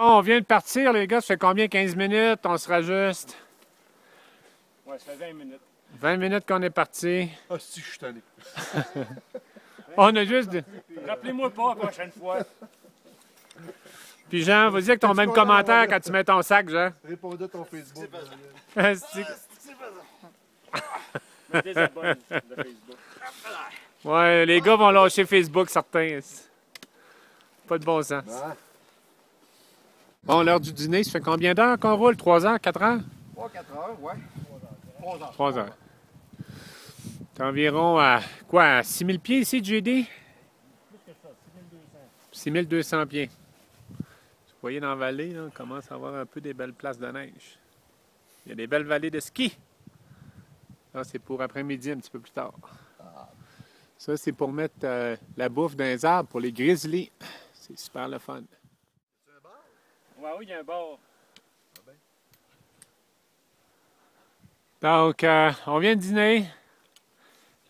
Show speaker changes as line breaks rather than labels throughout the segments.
On vient de partir, les gars. Ça fait combien? 15 minutes? On se rajuste.
Ouais, ça fait 20 minutes.
20 minutes qu'on est parti.
Ah, si, je suis tanné.
On a juste...
Rappelez-moi pas la prochaine fois.
Puis Jean, vas-y avec ton même commentaire quand tu mets ton sac, Jean.
Répondez à ton Facebook.
Je me désabonne de Facebook.
Ouais, les gars vont lâcher Facebook, certains. Pas de bon sens.
Ah.
Bon, l'heure du dîner, ça fait combien d'heures qu'on roule? 3 heures? 4 heures?
3-4 heures, ouais. 3 heures.
3 heures. C'est environ à quoi? À 6000 pieds ici, JD?
Plus que ça, 6200.
6200 pieds. Vous voyez dans la vallée, là, on commence à avoir un peu des belles places de neige. Il y a des belles vallées de ski. Là, c'est pour après-midi, un petit peu plus tard. Ça, c'est pour mettre la bouffe dans les arbres pour les grizzlies. C'est super le fun.
Ouais, oui, il y a un bar.
Donc, on vient de dîner.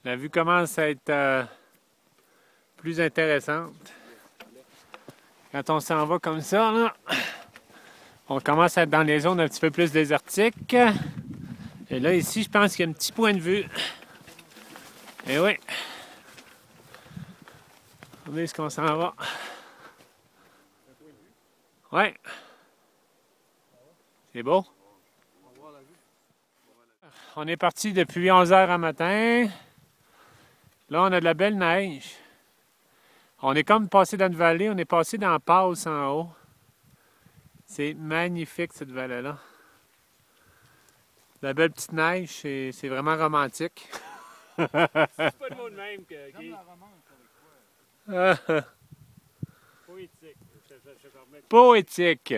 La vue commence à être plus intéressante. Quand on s'en va comme ça, là, on commence à être dans les zones un petit peu plus désertiques. Et là, ici, je pense qu'il y a un petit point de vue. Et oui. Regardez ce qu'on s'en va. Ouais. C'est beau. On est parti depuis 11 h à matin. Là, on a de la belle neige. On est comme passé dans une vallée. On est passé dans la passe en haut. C'est magnifique, cette vallée-là. La belle petite neige, c'est vraiment romantique.
C'est pas le mot de même que Guy. Poétique. Je permets.
Poétique.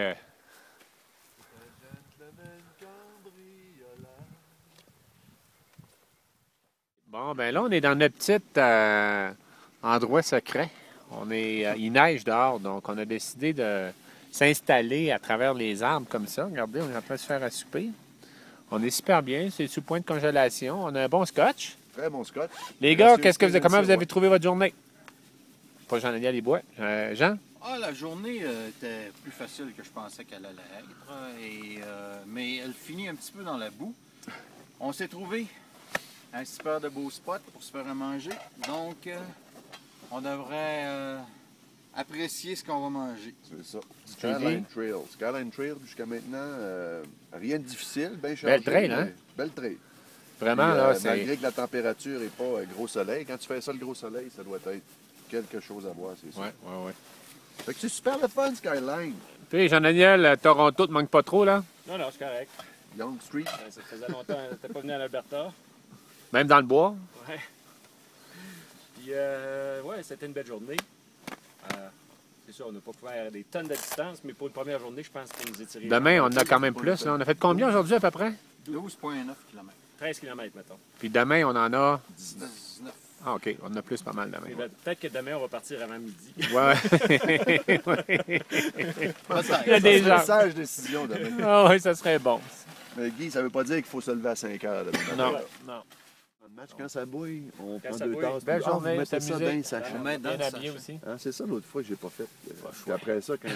Bon, ben là, on est dans notre petit endroit secret. Il neige dehors, donc on a décidé de s'installer à travers les arbres comme ça. Regardez, on est en train de se faire à souper. On est super bien, c'est sous point de congélation. On a un bon scotch.
Très bon scotch.
Les gars, comment vous avez trouvé votre journée? Pas Jean-Daniel Bois. Jean?
Ah, la journée était plus facile que je pensais qu'elle allait être. Mais elle finit un petit peu dans la boue. On s'est trouvé un super de beaux spots pour se faire à manger. Donc, on devrait apprécier ce qu'on va manger.
C'est ça. Skyline Trail. Skyline Trail, jusqu'à maintenant, rien de difficile, bien chargé.
Belle trail, hein?
Belle trail.
Vraiment,
Puis,
là, c'est...
malgré que la température n'est pas gros soleil, quand tu fais ça, le gros soleil, ça doit être quelque chose à voir, c'est sûr.
Ouais.
Fait que c'est super le fun, Skyline.
Tu sais, Jean-Daniel, Toronto te manque pas trop, là?
Non, non, c'est correct.
Young Street.
Ça faisait longtemps que t'es pas venu à l'Alberta.
Même dans le bois?
Ouais. Puis, ouais, c'était une belle journée. C'est sûr, on n'a pas pu faire des tonnes de distance, mais pour une première journée, je pense que nous étiré.
Demain, on en a quand même plus. Là. On a fait combien aujourd'hui, à peu près?
12,9 km.
13 km, mettons.
Puis demain, on en a...
19.
Ah, OK. On en a plus pas mal demain.
Peut-être que demain, on va partir avant midi.
Ouais.
Il
y a des gens.
une sage décision demain.
Ah oui, ça serait bon.
Mais Guy, ça veut pas dire qu'il faut se lever à 5 heures demain.
Non.
Le match, quand ça bouille, on prend
ça
2
bouille.
tasses.
Belle
Vous
journée,
mettez ça
s'amuser.
dans les sachets.
On met dans
Bien
le
habillé
sachet.
aussi.
Hein, c'est ça l'autre fois que j'ai pas fait. Puis après ça, quand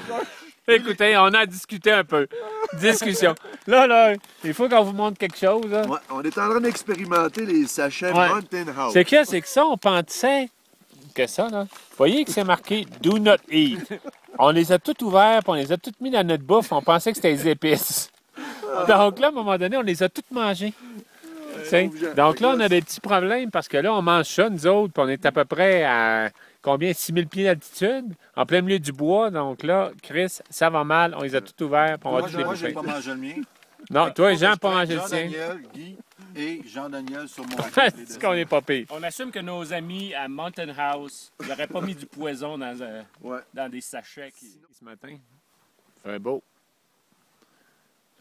Écoutez, on a discuté un peu. Discussion. Là, il faut qu'on vous montre quelque chose. Là.
Ouais, on est en train d'expérimenter les sachets
Ouais.
Mountain House.
C'est que ça, on pensait que ça, là. Vous voyez que c'est marqué « Do not eat ». On les a toutes ouverts, puis on les a toutes mis dans notre bouffe. On pensait que c'était des épices. Donc là, à un moment donné, on les a toutes mangées. T'sais. Donc là, on a des petits problèmes parce que là, on mange ça, nous autres, puis on est à peu près à combien? 6000 pieds d'altitude, en plein milieu du bois. Donc là, Chris, ça va mal. On les a toutes ouvertes, puis on va toutes les
Moi, j'ai
bouffer.
pas mangé le mien.
Non, toi et Jean, pas mangé le tien.
Jean-Daniel, Guy et Jean-Daniel sur mon
C'est qu'on n'est pas pire.
On assume que nos amis à Mountain House n'auraient pas mis du poison
Ouais.
dans des sachets.
Ce matin, il fait beau.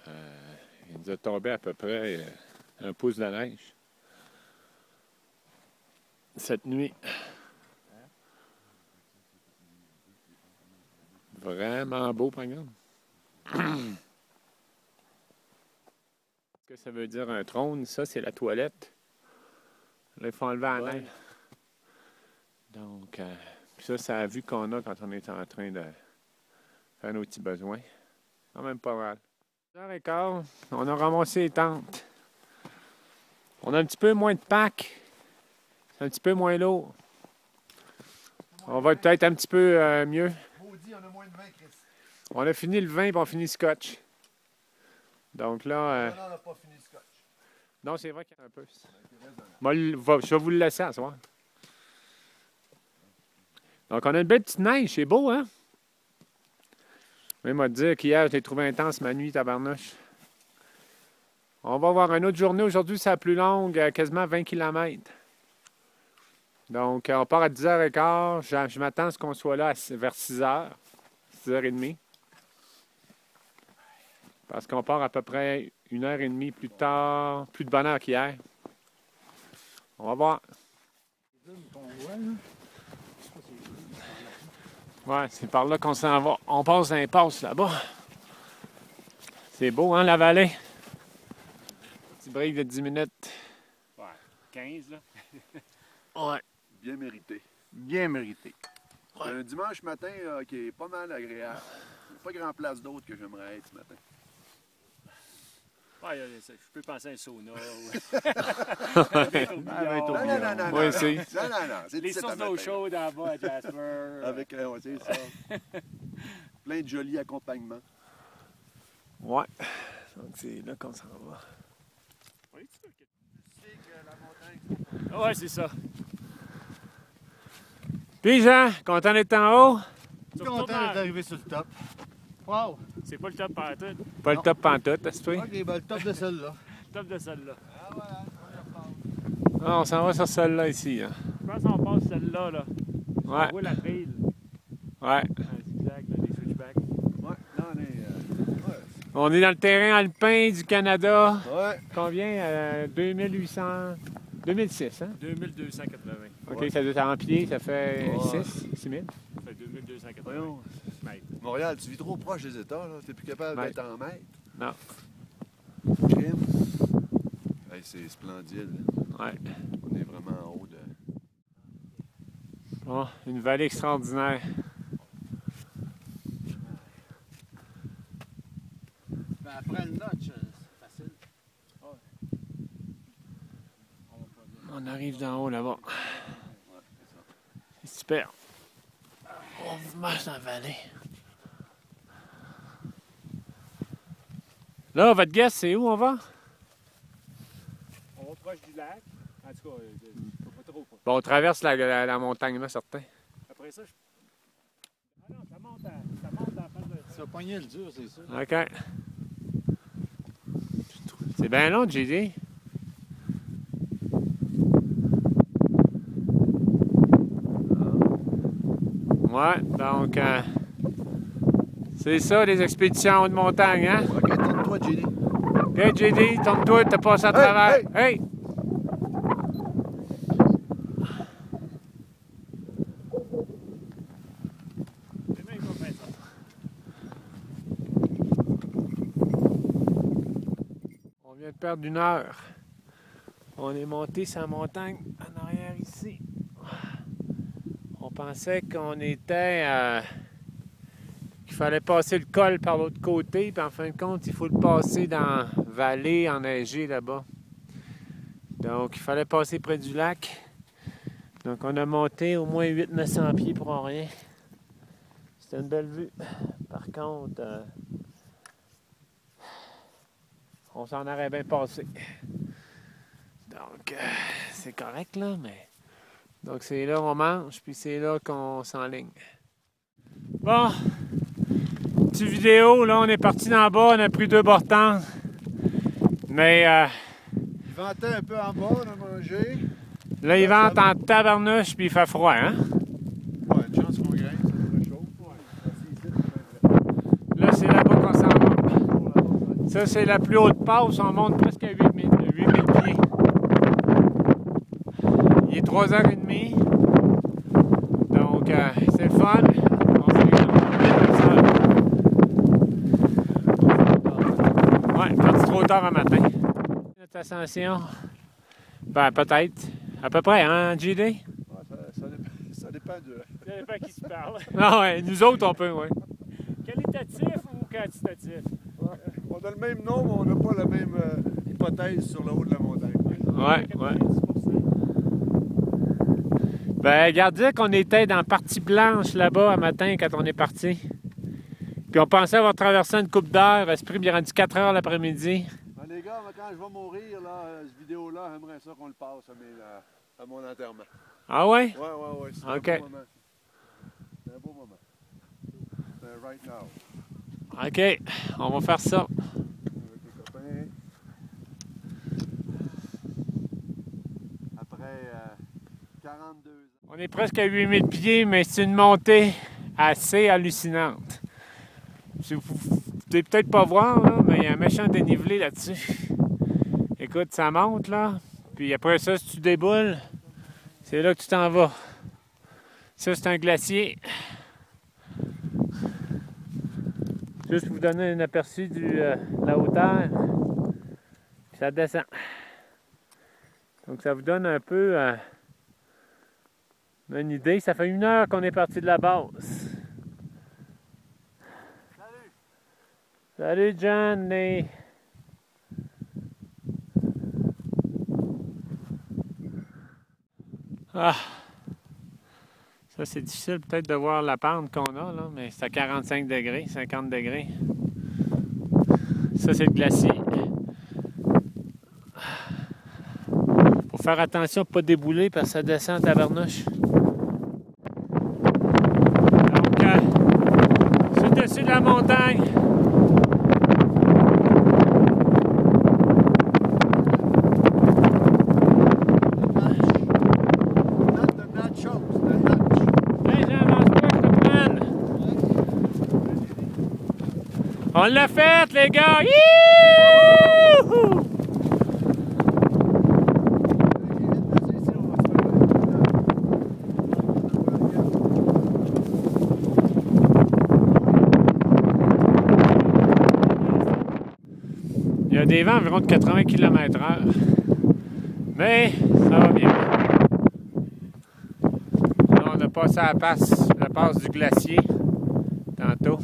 Il nous a tombé à peu près un pouce de neige. Cette nuit. Vraiment beau, par exemple. Qu'est-ce que ça veut dire un trône? Ça, c'est la toilette. Là, il faut enlever la neige. Donc, ça, c'est la vue qu'on a quand on est en train de faire nos petits besoins. Quand même pas mal. 10h15, on a ramassé les tentes. On a un petit peu moins de pack. C'est un petit peu moins lourd. On va peut-être un petit peu mieux.
Maudit, on a moins de 20, Chris.
On a fini le vin et on a fini le scotch. Donc là...
Non, on n'a pas fini le scotch.
Non, c'est vrai qu'il y en a un peu. Je vais vous le laisser à soir. Donc, on a une belle petite neige. C'est beau, hein? Même à te dire qu'hier, je l'ai trouvé intense ma nuit, tabarnouche. On va avoir une autre journée. Aujourd'hui, c'est la plus longue, quasiment 20 km. Donc, on part à 10h15. Je m'attends à ce qu'on soit là vers 6h. 6h30. Parce qu'on part à peu près 1h30 plus tard. Plus de bonne heure qu'hier. On va voir. Ouais, c'est par là qu'on s'en va. On passe l'impasse là-bas. C'est beau, hein, la vallée? Petit break de 10 minutes.
Ouais, 15 là.
Ouais.
Bien mérité.
Bien mérité.
C'est un dimanche matin qui est pas mal agréable. Il n'y a pas grand place d'autre que j'aimerais être ce matin.
Ouais, je peux penser à un sauna.
Non.
Oui, c'est.
Non. C'est
Les
17
sources
à
d'eau
matin.
chaude en bas à Jasper.
Avec, ouais, c'est ça. Plein de jolis accompagnements.
Ouais. Donc, c'est là qu'on s'en va.
Oui, tu sais que la montagne. Ouais, c'est ça.
Puis, Jean, content d'être en haut?
Content d'arriver sur le top. Wow!
C'est pas le top par tout.
Pas le top pantoute, est-ce que
Ok, ben le top de celle-là.
Top de celle-là.
Ah voilà,
on s'en va sur celle-là ici. Hein.
Je pense qu'on passe celle-là. Là.
Ouais.
On voit la trail.
Ouais.
Un zigzag, là, des switchbacks.
Ouais, non,
On est dans le terrain alpin du Canada.
ouais.
Combien? 2800... 2006, hein?
2280.
OK,
Ouais.
ça doit être en pied, ça fait
Ouais.
6 000.
Ça fait 2280.
Voyons.
mètres.
Montréal, tu vis trop proche des États, là. T'es plus capable
Ouais.
d'être en mètres.
Non.
Crime. Hey, c'est splendide.
Ouais.
On est vraiment en haut de...
Bon, une vallée extraordinaire.
Ben après le notch, c'est facile.
On arrive d'en haut là-bas. C'est super. On marche dans la vallée. Là, votre guess, c'est où on va?
On va proche du lac. En tout cas, pas trop pas.
Bon, on traverse la montagne, là, certain.
Après ça, ah non, ça monte dans la face de...
Ça va pogner le dur, c'est sûr.
OK. C'est bien long, JD. Ouais, donc, c'est ça, les expéditions de montagne, hein?
OK, tourne-toi, JD.
OK, JD, tourne-toi, t'as passé à travers. Hey!
C'est même pas fait ça.
On vient de perdre 1 heure. On est monté sur la montagne en arrière ici. On pensait qu'on était... qu'il fallait passer le col par l'autre côté, puis en fin de compte, il faut le passer dans la vallée enneigée là-bas. Donc, il fallait passer près du lac. Donc, on a monté au moins 800-900 pieds pour rien. C'était une belle vue. Par contre, on s'en aurait bien passé. Donc, c'est correct, là, mais... Donc, c'est là qu'on mange, puis c'est là qu'on s'enligne. Bon, petite vidéo, là, on est parti d'en bas, on a pris 2 bortants. Mais
Il ventait un peu en bas, on a mangé.
là, il vente en tabarnouche, puis il fait froid, hein?
Ouais, une chance qu'on grimpe, ça serait chaud.
Là, c'est là-bas qu'on s'en va. Ça, c'est la plus haute passe, on monte presque à 8000 pieds. Il est 3h30. Donc, c'est le fun. On s'est ouais, parti trop tard un matin. Notre ascension, ben peut-être. À peu près, hein, JD?
Ouais, ça dépend de...
Ça dépend qui se parle.
Ah ouais, nous autres, on peut, ouais.
Qualitatif ou
quantitatif.
Ouais. On a le même nom, mais on n'a pas la même hypothèse sur le haut de la montagne.
Ouais, ouais. Ben, regarde, dire qu'on était dans la partie blanche là-bas un matin quand on est parti. Puis on pensait avoir traversé une coupe d'heure. Esprit bien rendu 4 heures l'après-midi.
Ben, les gars, quand je vais mourir, là, cette vidéo-là, j'aimerais ça qu'on le passe à mon enterrement.
Ah ouais?
Ouais. C'est
OK.
un beau moment. C'est un beau moment. C'est right now.
OK, on va faire ça.
Avec les copains. Après 42 ans.
On est presque à 8000 pieds, mais c'est une montée assez hallucinante. Vous pouvez peut-être pas voir, là, mais il y a un méchant dénivelé là-dessus. Écoute, ça monte, là. Puis après ça, si tu déboules, c'est là que tu t'en vas. Ça, c'est un glacier. Juste pour vous donner un aperçu de la hauteur. Puis ça descend. Donc ça vous donne un peu une idée. Ça fait 1 heure qu'on est parti de la base. Salut John! Ah! Ça c'est difficile peut-être de voir la pente qu'on a là, mais c'est à 45 degrés, 50 degrés. Ça c'est le glacier. Faut faire attention de ne pas débouler parce que ça descend à tabarnouche. Donc, c'est dessus de la montagne. On l'a fait, les gars! Youhou! Il y a des vents environ de 80 km/h. Mais ça va bien. Là, on a passé la passe du glacier tantôt.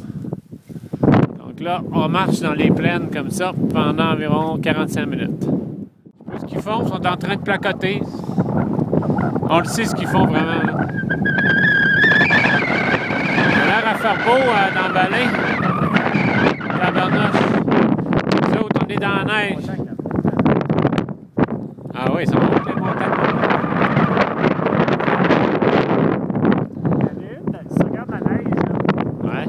Donc là, on marche dans les plaines comme ça pendant environ 45 minutes. Ce qu'ils font, ils sont en train de placoter. On le sait ce qu'ils font vraiment. Là. Il a l'air à faire beau dans le vallée. Tabarnouche. Nous autres, on est dans la neige. Ah oui, ça monte les montagnes.
Tu regardes la neige, là.
Ouais.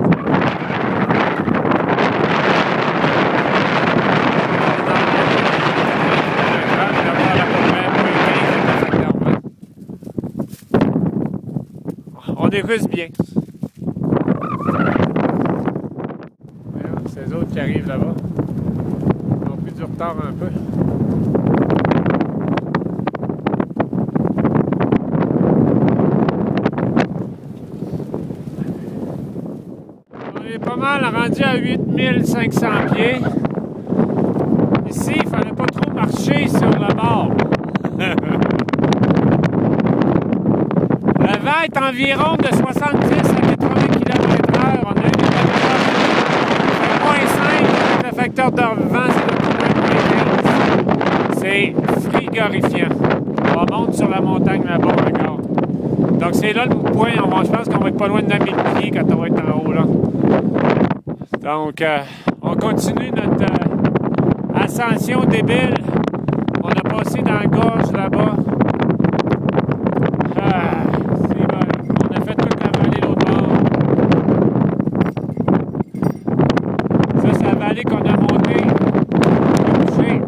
On déguste bien. C'est les autres qui arrivent là-bas. Ils ont pris du retard un peu. On est pas mal rendu à 8500 pieds. Ici, il fallait pas trop marcher sur le bord. Le vent est environ de 70 à 80 km/h. On a eu des -5, le facteur de vent, c'est frigorifiant. On monte sur la montagne là-bas encore. Donc c'est là le point, je pense qu'on va être pas loin de 9000 pieds quand on va être en haut là. Donc on continue notre ascension débile. On a passé dans la gorge là-bas. C'est bon. On a fait toute la vallée l'autre bord. Ça, c'est la vallée qu'on a montée. Touché.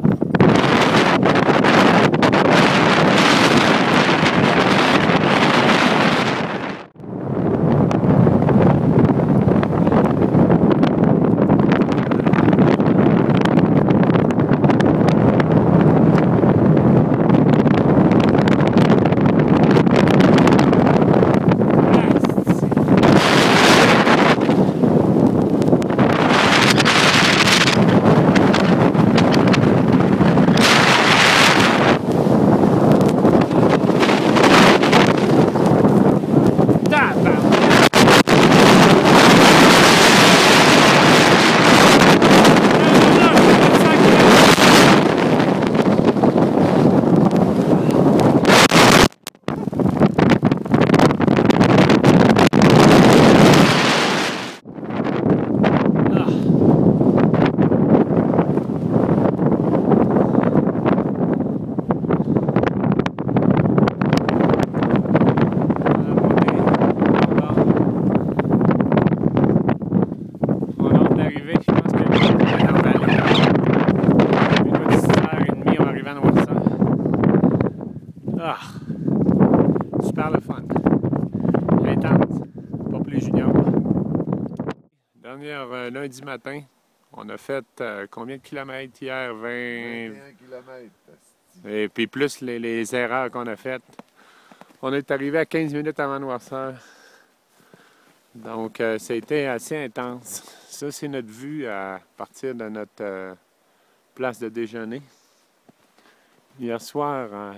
dernière lundi matin. On a fait combien de kilomètres hier? 20...
21 km.
Et puis plus les erreurs qu'on a faites. On est arrivé à 15 minutes avant noirceur. Donc, ça a été assez intense. Ça, c'est notre vue à partir de notre place de déjeuner. Hier soir,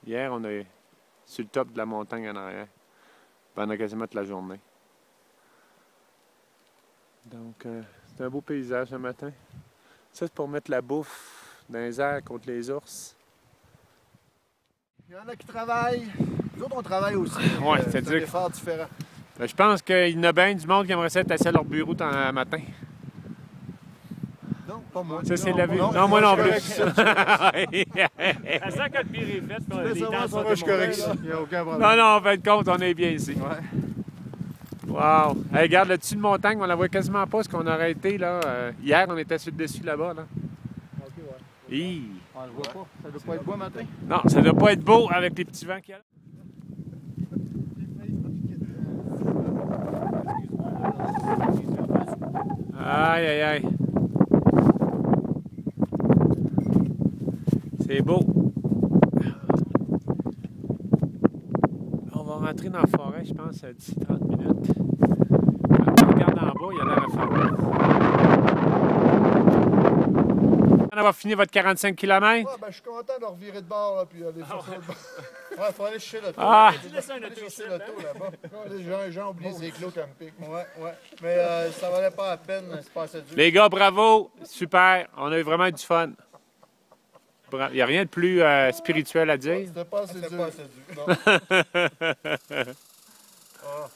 hier, on est sur le top de la montagne en arrière pendant quasiment toute la journée. Donc, c'est un beau paysage ce matin. Ça, c'est pour mettre la bouffe dans les airs contre les ours.
Il y en a qui travaillent. Nous autres, on travaille aussi.
Ouais,
c'est
c'est-à-dire
un effort différent.
Je pense qu'il y en a bien du monde qui aimerait ça être assis à leur bureau le matin.
Non, pas moi.
Ça, c'est la vie.
Non,
Non, moi non plus.
Ça sent que le pire est fait, puis les dents sont
je suis correct
démontées, là.
ici. Il n'y a aucun problème.
Non, non, en fin de compte, on est bien ici.
Ouais.
Wow! Hey, regarde, le dessus de montagne, on la voit quasiment pas, ce qu'on aurait été, là. Hier, on était sur le dessus, là-bas, là.
Ok, ouais.
Hi.
On le voit pas. Ça doit pas être beau matin.
Non, ça doit pas être beau avec les petits vents qu'il y a. Aïe, aïe, aïe. C'est beau. On va rentrer dans la forêt, je pense, d'ici 30 minutes. Quand on regarde en bas, il y a l'air à faire beau. On va finir votre 45 km?
Ouais, ben, je suis content de revirer de bord, là, puis aller faire ça de bord. Ouais, faut aller chercher l'auto.
Ah!
Tu laisses un
Aller
auto
chercher
ici,
l'auto
hein?
là-bas. Les gens ont oublié ses clos camping.
Ouais. Mais ça valait pas la peine, c'est pas assez dur.
Les gars, bravo! Super! On a eu vraiment du fun. Il n'y a rien de plus spirituel à dire.
C'était pas assez
C'était
dur.
pas assez dur.
Non.
Ah.